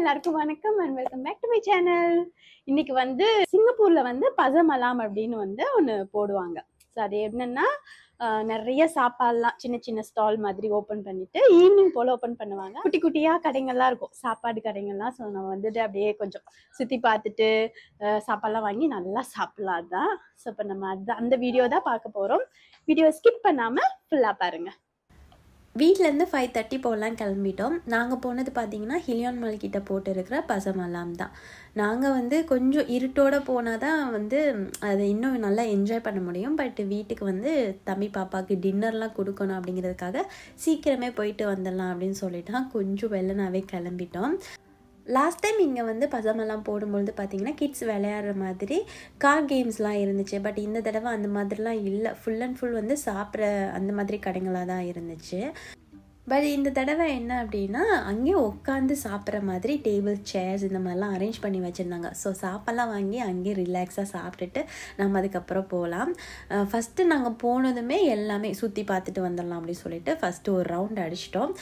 எல்லாருக்கும் வணக்கம் and welcome back to my channel. இன்னைக்கு வந்து சிங்கப்பூர்ல வந்து பசமலாம் அப்படின்னு வந்து ஒன்று போடுவாங்க. ஸோ அது என்னன்னா நிறைய சாப்பாடுலாம் சின்ன சின்ன ஸ்டால் மாதிரி ஓப்பன் பண்ணிட்டு ஈவினிங் போல் ஓப்பன் பண்ணுவாங்க. குட்டி குட்டியாக கடைங்கள்லாம் இருக்கும், சாப்பாடு கடைங்கள்லாம். ஸோ நம்ம வந்துட்டு அப்படியே கொஞ்சம் சுற்றி பார்த்துட்டு சாப்பாடுலாம் வாங்கி நல்லா சாப்பிட்லாம் தான். ஸோ இப்போ நம்ம அந்த வீடியோ தான் பார்க்க போகிறோம். வீடியோ ஸ்கிப் பண்ணாமல் ஃபுல்லாக பாருங்கள். வீட்டிலேருந்து 5:30 போகலாம் கிளம்பிட்டோம். நாங்கள் போனது பார்த்திங்கன்னா ஹிலியான் மால் கிட்ட போட்டு இருக்கிற பசமலாம் தான். நாங்கள் வந்து கொஞ்சம் இருட்டோடு போனால் தான் வந்து அதை இன்னும் நல்லா என்ஜாய் பண்ண முடியும். பட் வீட்டுக்கு வந்து தம்பி பாப்பாவுக்கு டின்னர்லாம் கொடுக்கணும் அப்படிங்கிறதுக்காக சீக்கிரமே போயிட்டு வந்துடலாம் அப்படின்னு சொல்லிட்டு கொஞ்சம் வெள்ளனாவே கிளம்பிட்டோம். லாஸ்ட் டைம் இங்கே வந்து பசமெல்லாம் போடும்பொழுது பார்த்திங்கன்னா கிட்ஸ் விளையாடுற மாதிரி கார் கேம்ஸ்லாம் இருந்துச்சு. பட் இந்த தடவை அந்த மாதிரிலாம் இல்லை. ஃபுல் அண்ட் ஃபுல் வந்து சாப்பிட்ற அந்த மாதிரி கடைங்களாக தான் இருந்துச்சு. பட் இந்த தடவை என்ன அப்படின்னா அங்கேயே உட்காந்து சாப்பிட்ற மாதிரி டேபிள் சேர்ஸ் இந்த மாதிரிலாம் அரேஞ்ச் பண்ணி வச்சுருந்தாங்க. ஸோ சாப்பாடெல்லாம் வாங்கி அங்கேயே ரிலாக்ஸாக சாப்பிட்டுட்டு நம்ம அதுக்கப்புறம் போகலாம். ஃபஸ்ட்டு நாங்கள் போனதுமே எல்லாமே சுற்றி பார்த்துட்டு வந்துடலாம் அப்படின்னு சொல்லிட்டு ஃபஸ்ட்டு ஒரு ரவுண்ட் அடிச்சிட்டோம்.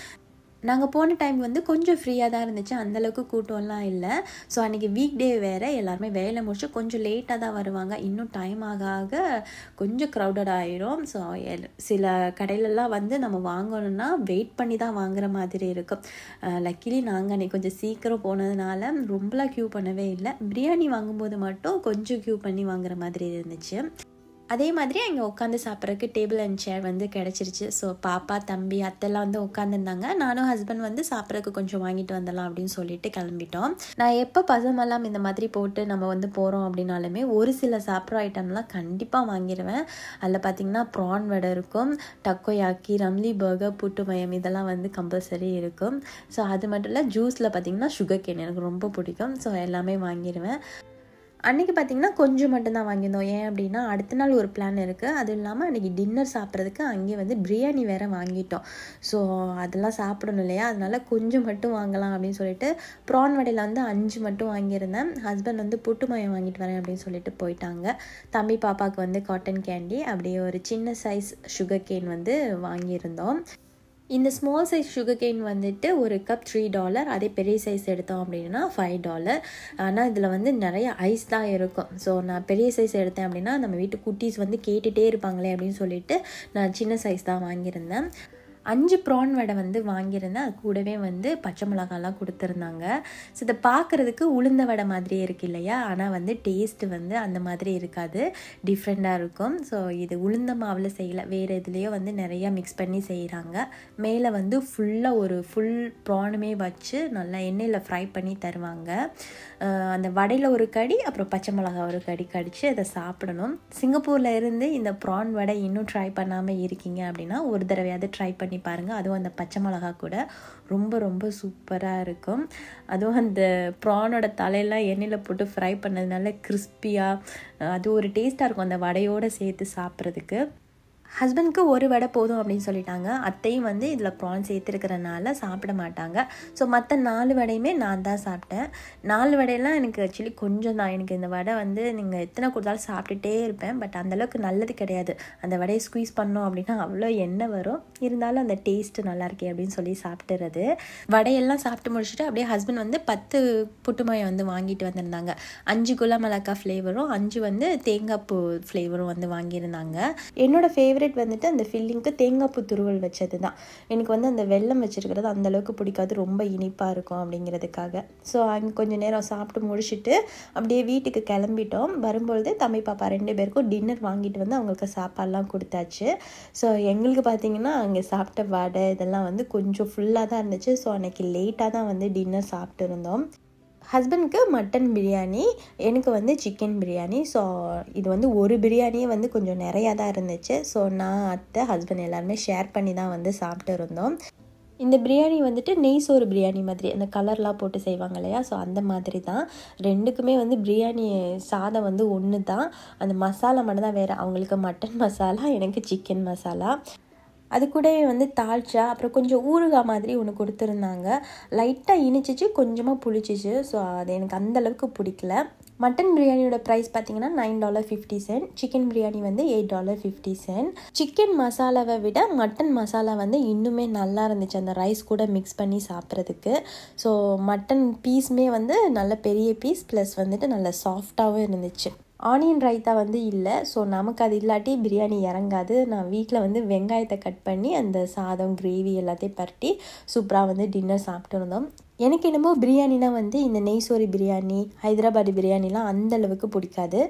நாங்கள் போன டைம் வந்து கொஞ்சம் ஃப்ரீயாக தான் இருந்துச்சு, அந்தளவுக்கு கூட்டம்லாம் இல்லை. ஸோ அன்றைக்கி வீக் டே வேறு, எல்லாருமே வேலை முடிச்சு கொஞ்சம் லேட்டாக தான் வருவாங்க. இன்னும் டைம் ஆக ஆக கொஞ்சம் க்ரௌடட் ஆகிரும். ஸோ சில கடையிலலாம் வந்து நம்ம வாங்கணுன்னா வெயிட் பண்ணி தான் வாங்குற மாதிரி இருக்கும். லக்கிலி நாங்கள் அன்றைக்கி கொஞ்சம் சீக்கிரம் போனதுனால ரொம்பலாம் க்யூ பண்ணவே இல்லை. பிரியாணி வாங்கும்போது மட்டும் கொஞ்சம் க்யூ பண்ணி வாங்குற மாதிரி இருந்துச்சு. அதே மாதிரி அங்கே உட்காந்து சாப்பிட்றதுக்கு டேபிள் அண்ட் சேர் வந்து கிடச்சிருச்சு. ஸோ பாப்பா தம்பி அத்தைலாம் வந்து உட்காந்துருந்தாங்க. நானும் ஹஸ்பண்ட் வந்து சாப்பிட்றதுக்கு கொஞ்சம் வாங்கிட்டு வந்துடலாம் அப்படின்னு சொல்லிட்டு கிளம்பிட்டோம். நான் எப்போ பசமெல்லாம் இந்த மாதிரி போட்டு நம்ம வந்து போகிறோம் அப்படின்னாலுமே ஒரு சில சாப்பிட்ற ஐட்டம்லாம் கண்டிப்பாக வாங்கிடுவேன். அதில் பார்த்திங்கன்னா ப்ரான் வடை இருக்கும், டக்கோயாக்கி, ரம்லி பர்கர், புட்டு மயம் இதெல்லாம் வந்து கம்பல்சரி இருக்கும். ஸோ அது மட்டும் இல்லை, ஜூஸில் பார்த்திங்கன்னா சுகர் கேன் எனக்கு ரொம்ப பிடிக்கும். ஸோ எல்லாமே வாங்கிடுவேன். அன்றைக்கி பார்த்திங்கன்னா கொஞ்சம் மட்டும்தான் வாங்கியிருந்தோம். ஏன் அப்படின்னா அடுத்த நாள் ஒரு பிளான் இருக்குது. அதுவும் இல்லாமல் அன்றைக்கி டின்னர் சாப்பிட்றதுக்கு அங்கே வந்து பிரியாணி வேறு வாங்கிட்டோம். ஸோ அதெல்லாம் சாப்பிடணும் இல்லையா, அதனால கொஞ்சம் மட்டும் வாங்கலாம் அப்படின்னு சொல்லிட்டு ப்ரான் வடையில் வந்து 5 மட்டும் வாங்கியிருந்தேன். ஹஸ்பண்ட் வந்து புட்டு மயம் வாங்கிட்டு வரேன் அப்படின்னு சொல்லிட்டு போயிட்டாங்க. தம்பி பாப்பாவுக்கு வந்து காட்டன் கேண்டி, அப்படியே ஒரு சின்ன சைஸ் சுகர் கேன் வந்து வாங்கியிருந்தோம். இந்த ஸ்மால் சைஸ் சுகர் கேன் வந்துட்டு ஒரு கப் $3. அதே பெரிய சைஸ் எடுத்தோம் அப்படின்னா $5. ஆனால் இதில் வந்து நிறைய ஐஸ் தான் இருக்கும். ஸோ நான் பெரிய சைஸ் எடுத்தேன் அப்படின்னா நம்ம வீட்டு குட்டீஸ் வந்து கேட்டுகிட்டே இருப்பாங்களே அப்படின்னு சொல்லிட்டு நான் சின்ன சைஸ் தான் வாங்கியிருந்தேன். 5 ப்ரான் வடை வந்து வாங்கியிருந்தேன். அது கூடவே வந்து பச்சை மிளகாலாம் கொடுத்துருந்தாங்க. ஸோ இதை பார்க்குறதுக்கு உளுந்த வடை மாதிரியே இருக்குது இல்லையா, ஆனால் வந்து டேஸ்ட்டு வந்து அந்த மாதிரி இருக்காது, டிஃப்ரெண்ட்டாக இருக்கும். ஸோ இது உளுந்த மாவில் செய்யலை, வேறு இதுலேயோ வந்து நிறையா மிக்ஸ் பண்ணி செய்கிறாங்க. மேலே வந்து ஃபுல்லாக ஒரு ஃபுல் ப்ரானுமே வச்சு நல்லா எண்ணெயில் ஃப்ரை பண்ணி தருவாங்க. அந்த வடையில் ஒரு கடி, அப்புறம் பச்சை மிளகா ஒரு கடி கடித்து அதை சாப்பிடணும். சிங்கப்பூரில் இருந்து இந்த ப்ரான் வடை இன்னும் ட்ரை பண்ணாமல் இருக்கீங்க அப்படின்னா ஒரு தடவையாவது ட்ரை பண்ணி பாருங்கள். அதுவும் அந்த பச்சை மிளகா கூட ரொம்ப ரொம்ப சூப்பராக இருக்கும். அதுவும் அந்த ப்ரானோட தலையெல்லாம் எண்ணெயில் போட்டு ஃப்ரை பண்ணதுனால கிறிஸ்பியாக அது ஒரு டேஸ்ட்டாக இருக்கும் அந்த வடையோடு சேர்த்து சாப்பிட்றதுக்கு. ஹஸ்பண்ட்க்கு ஒரு வடை போதும் அப்படின்னு சொல்லிட்டாங்க. அத்தையும் வந்து இதில் ப்ரான் சேர்த்துருக்கிறனால சாப்பிட மாட்டாங்க. ஸோ மற்ற 4 வடையுமே நான் தான் சாப்பிட்டேன். 4 வடையெல்லாம் எனக்கு ஆக்சுவலி கொஞ்சம் தான். எனக்கு இந்த வடை வந்து நீங்கள் எத்தனை கொடுத்தாலும் சாப்பிட்டுட்டே இருப்பேன். பட் அந்தளவுக்கு நல்லது கிடையாது. அந்த வடையை ஸ்குவீஸ் பண்ணோம் அப்படின்னா அவ்வளோ எண்ணெய் வரும். இருந்தாலும் அந்த டேஸ்ட்டு நல்லாயிருக்கே அப்படின்னு சொல்லி சாப்பிட்டுறது. வடையெல்லாம் சாப்பிட்டு முடிச்சுட்டு அப்படியே ஹஸ்பண்ட் வந்து 10 புட்டுமயம் வந்து வாங்கிட்டு வந்திருந்தாங்க. 5 குலாம் மிளகா ஃப்ளேவரும் 5 வந்து தேங்காய் பூ ஃப்ளேவரும் வந்து வாங்கியிருந்தாங்க. என்னோட ஃபேவரட் வந்துட்டு அந்த ஃபில்லிங்க்கு தேங்காய் பூ துருவல் வச்சது தான். எனக்கு வந்து அந்த வெல்லம் வச்சுருக்கிறது அந்தளவுக்கு பிடிக்காது, ரொம்ப இனிப்பாக இருக்கும் அப்படிங்கிறதுக்காக. ஸோ அங்கே கொஞ்சம் நேரம் சாப்பிட்டு முடிச்சுட்டு அப்படியே வீட்டுக்கு கிளம்பிட்டோம். வரும்பொழுது தம்பி பாப்பா 2 பேருக்கும் டின்னர் வாங்கிட்டு வந்து அவங்களுக்கு சாப்பாடெலாம் கொடுத்தாச்சு. ஸோ எங்களுக்கு பார்த்திங்கன்னா அங்கே சாப்பிட்ட வடை இதெல்லாம் வந்து கொஞ்சம் ஃபுல்லாக தான் இருந்துச்சு. ஸோ அன்றைக்கி லேட்டாக தான் வந்து டின்னர் சாப்பிட்டு இருந்தோம். ஹஸ்பண்ட்க்கு மட்டன் பிரியாணி, எனக்கு வந்து சிக்கன் பிரியாணி. ஸோ இது வந்து ஒரு பிரியாணியே வந்து கொஞ்சம் நிறையா தான் இருந்துச்சு. ஸோ நான் அத்தை ஹஸ்பண்ட் எல்லாருமே ஷேர் பண்ணி தான் வந்து சாப்பிட்டு இருந்தோம். இந்த பிரியாணி வந்துட்டு நெய் சோறு பிரியாணி மாதிரி அந்த கலர்லாம் போட்டு செய்வாங்க இல்லையா, ஸோ அந்த மாதிரி தான். ரெண்டுக்குமே வந்து பிரியாணி சாதம் வந்து ஒன்று தான். அந்த மசாலா மட்டும் தான் வேறு. அவங்களுக்கு மட்டன் மசாலா, எனக்கு சிக்கன் மசாலா. அது கூடவே வந்து தால்ச்சா, அப்புறம் கொஞ்சம் ஊறுகாய் மாதிரி ஒன்று கொடுத்துருந்தாங்க. லைட்டாக இனிச்சிச்சு, கொஞ்சமாக புளிச்சிச்சு. ஸோ அது எனக்கு அந்தளவுக்கு பிடிக்கல. மட்டன் பிரியாணியோட ப்ரைஸ் பார்த்தீங்கன்னா $9.50. சிக்கன் பிரியாணி வந்து $8.50. சிக்கன் மசாலாவை விட மட்டன் மசாலா வந்து இன்னுமே நல்லா இருந்துச்சு அந்த ரைஸ் கூட மிக்ஸ் பண்ணி சாப்பிட்றதுக்கு. ஸோ மட்டன் பீஸுமே வந்து நல்ல பெரிய பீஸ் ப்ளஸ் வந்துட்டு நல்ல சாஃப்டாகவும் இருந்துச்சு. ஆனியன் ரைத்தா வந்து இல்லை. ஸோ நமக்கு அது இல்லாட்டி பிரியாணி இறங்காது. நான் வீட்டில் வந்து வெங்காயத்தை கட் பண்ணி அந்த சாதம் கிரேவி எல்லாத்தையும் பரட்டி சூப்பராக வந்து டின்னர் சாப்பிட்டு இருந்தோம். எனக்கு என்னமோ பிரியாணினா வந்து இந்த நெய்சோரி பிரியாணி, ஹைதராபாடி பிரியாணிலாம் அந்தளவுக்கு பிடிக்காது.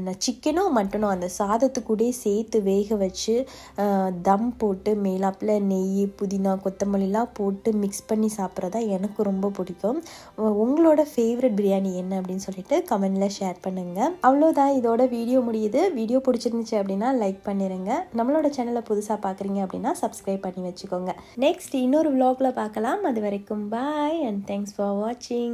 நான் சிக்கனும் மட்டனும் அந்த சாதத்துக்கூடயே சேர்த்து வேக வச்சு தம் போட்டு மேலாப்பில் நெய், புதினா, கொத்தமல்லிலாம் போட்டு மிக்ஸ் பண்ணி சாப்பிட்றதா எனக்கு ரொம்ப பிடிக்கும். உங்களோட ஃபேவரட் பிரியாணி என்ன அப்படின்னு சொல்லிட்டு கமெண்டில் ஷேர் பண்ணுங்கள். அவ்வளோதான், இதோட வீடியோ முடியுது. வீடியோ பிடிச்சிருந்துச்சு அப்படின்னா லைக் பண்ணிடுங்க. நம்மளோட சேனலை புதுசாக பார்க்குறீங்க அப்படின்னா சப்ஸ்கிரைப் பண்ணி வச்சுக்கோங்க. நெக்ஸ்ட் இன்னொரு vlogல பார்க்கலாம். அது வரைக்கும் பாய் and thanks for watching.